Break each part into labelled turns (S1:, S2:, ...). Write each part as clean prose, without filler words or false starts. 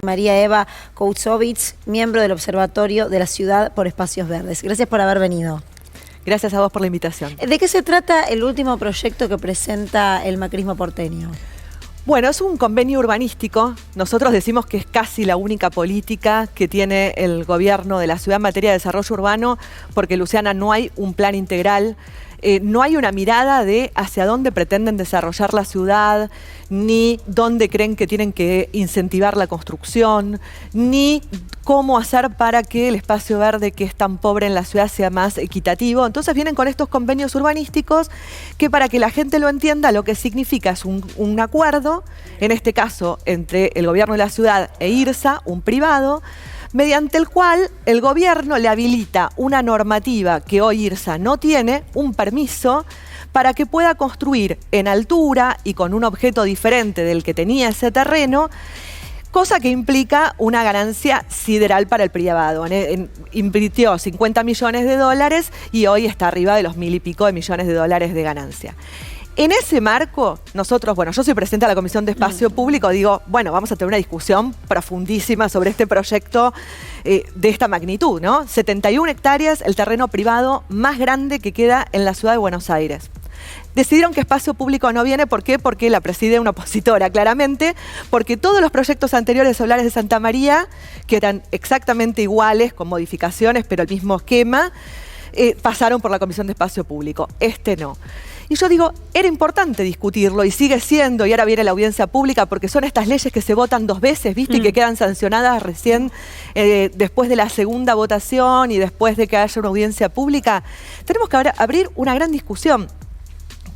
S1: María Eva Koutsovitz, miembro del Observatorio de la Ciudad por Espacios Verdes. Gracias por haber venido.
S2: Gracias a vos por la invitación.
S1: ¿De qué se trata el último proyecto que presenta el macrismo porteño?
S2: Bueno, es un convenio urbanístico. Nosotros decimos que es casi la única política que tiene el gobierno de la ciudad en materia de desarrollo urbano, porque, Luciana, no hay un plan integral, no hay una mirada de hacia dónde pretenden desarrollar la ciudad, ni dónde creen que tienen que incentivar la construcción, ni cómo hacer para que el espacio verde que es tan pobre en la ciudad sea más equitativo. Entonces vienen con estos convenios urbanísticos que, para que la gente lo entienda, lo que significa es un acuerdo, en este caso entre el gobierno de la ciudad e IRSA, un privado, mediante el cual el gobierno le habilita una normativa que hoy IRSA no tiene, un permiso, para que pueda construir en altura y con un objeto diferente del que tenía ese terreno, cosa que implica una ganancia sideral para el privado. Invirtió 50 millones de dólares y hoy está arriba de los 1.000 y pico de millones de dólares de ganancia. En ese marco, nosotros, bueno, yo soy presidenta de la Comisión de Espacio Público, digo, bueno, vamos a tener una discusión profundísima sobre este proyecto de esta magnitud, ¿no? 71 hectáreas, el terreno privado más grande que queda en la ciudad de Buenos Aires. Decidieron que Espacio Público no viene, ¿por qué? Porque la preside una opositora, claramente, porque todos los proyectos anteriores solares de Santa María, que eran exactamente iguales, con modificaciones, pero el mismo esquema, pasaron por la Comisión de Espacio Público. Este no. Y yo digo, era importante discutirlo y sigue siendo, y ahora viene la audiencia pública, porque son estas leyes que se votan 2 veces, ¿viste? Y que quedan sancionadas recién después de la segunda votación y después de que haya una audiencia pública. Tenemos que abrir una gran discusión,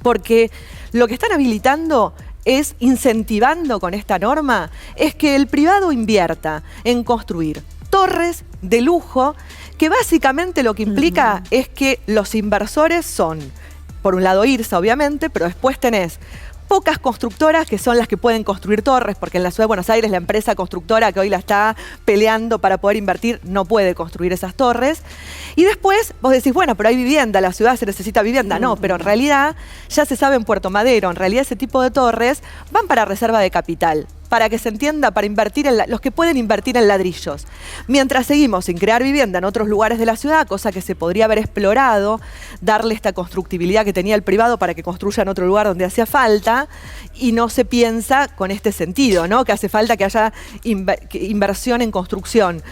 S2: porque lo que están habilitando es, incentivando con esta norma, es que el privado invierta en construir torres de lujo, que básicamente lo que implica es que los inversores son, por un lado IRSA, obviamente, pero después tenés pocas constructoras que son las que pueden construir torres, porque en la ciudad de Buenos Aires la empresa constructora que hoy la está peleando para poder invertir no puede construir esas torres. Y después vos decís, bueno, pero hay vivienda, la ciudad se necesita vivienda. No, pero en realidad ya se sabe en Puerto Madero, en realidad ese tipo de torres van para reserva de capital, para que se entienda, para invertir en los que pueden invertir en ladrillos. Mientras seguimos sin crear vivienda en otros lugares de la ciudad, cosa que se podría haber explorado, darle esta constructibilidad que tenía el privado para que construya en otro lugar donde hacía falta, y no se piensa con este sentido, ¿no? Que hace falta que haya inversión en construcción,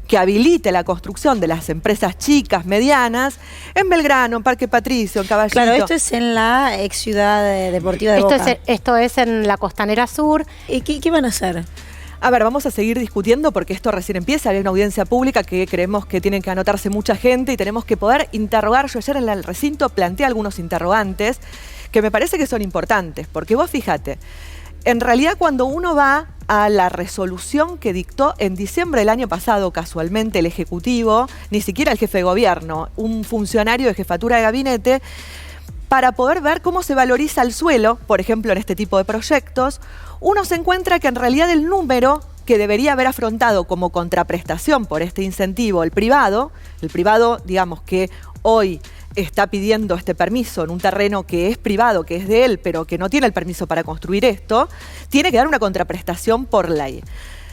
S2: que habilite la construcción de las empresas chicas, medianas, en Belgrano, en Parque Patricio, en Caballito.
S1: Claro, esto es en la ex ciudad deportiva de Boca.
S3: Esto es en la Costanera Sur.
S1: ¿Y qué van a hacer?
S2: A ver, vamos a seguir discutiendo porque esto recién empieza. Hay una audiencia pública que creemos que tienen que anotarse mucha gente y tenemos que poder interrogar. Yo ayer en el recinto planteé algunos interrogantes que me parece que son importantes, porque vos fíjate, en realidad cuando uno va a la resolución que dictó en diciembre del año pasado, casualmente el Ejecutivo, ni siquiera el jefe de gobierno, un funcionario de jefatura de gabinete, para poder ver cómo se valoriza el suelo, por ejemplo, en este tipo de proyectos, uno se encuentra que en realidad el número que debería haber afrontado como contraprestación por este incentivo el privado, digamos que hoy está pidiendo este permiso en un terreno que es privado, que es de él, pero que no tiene el permiso para construir esto, tiene que dar una contraprestación por ley.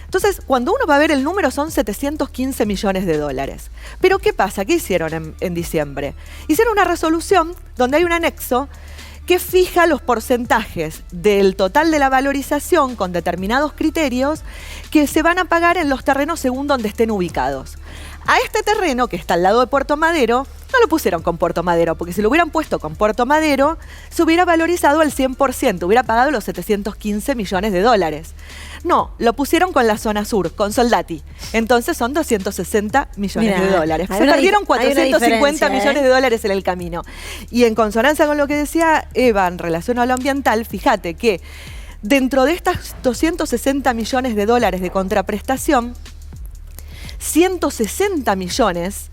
S2: Entonces, cuando uno va a ver el número, son 715 millones de dólares. Pero ¿qué pasa? ¿Qué hicieron en diciembre? Hicieron una resolución donde hay un anexo que fija los porcentajes del total de la valorización con determinados criterios que se van a pagar en los terrenos según donde estén ubicados. A este terreno, que está al lado de Puerto Madero, no lo pusieron con Puerto Madero, porque si lo hubieran puesto con Puerto Madero, se hubiera valorizado al 100%, hubiera pagado los 715 millones de dólares. No, lo pusieron con la zona sur, con Soldati. Entonces son 260 millones de dólares. Se perdieron 450 millones de dólares en el camino. Y en consonancia con lo que decía Eva en relación a lo ambiental, fíjate que dentro de estas 260 millones de dólares de contraprestación, 160 millones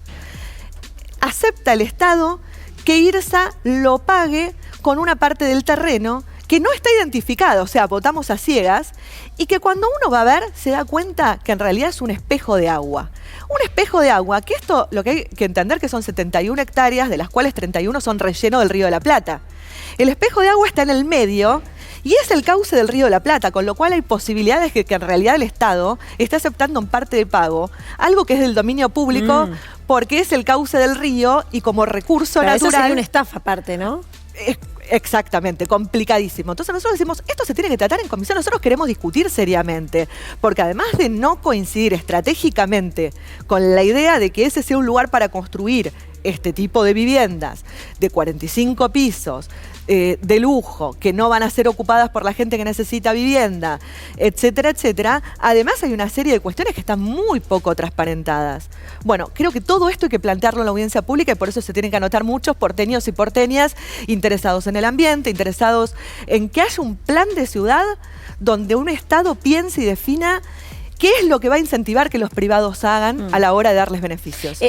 S2: acepta el Estado que IRSA lo pague con una parte del terreno que no está identificada, o sea, votamos a ciegas, y que cuando uno va a ver se da cuenta que en realidad es un espejo de agua. Un espejo de agua, que esto lo que hay que entender que son 71 hectáreas, de las cuales 31 son relleno del Río de la Plata. El espejo de agua está en el medio Y es el cauce del Río de la Plata, con lo cual hay posibilidades que en realidad el Estado esté aceptando en parte de pago algo que es del dominio público porque es el cauce del río y como recurso
S1: Pero
S2: natural...
S1: eso sería una estafa aparte, ¿no?
S2: Exactamente, complicadísimo. Entonces nosotros decimos, esto se tiene que tratar en comisión, nosotros queremos discutir seriamente, porque además de no coincidir estratégicamente con la idea de que ese sea un lugar para construir este tipo de viviendas de 45 pisos, de lujo, que no van a ser ocupadas por la gente que necesita vivienda, etcétera, etcétera. Además hay una serie de cuestiones que están muy poco transparentadas. Bueno, creo que todo esto hay que plantearlo en la audiencia pública y por eso se tienen que anotar muchos porteños y porteñas interesados en el ambiente, interesados en que haya un plan de ciudad donde un Estado piense y defina qué es lo que va a incentivar que los privados hagan a la hora de darles beneficios.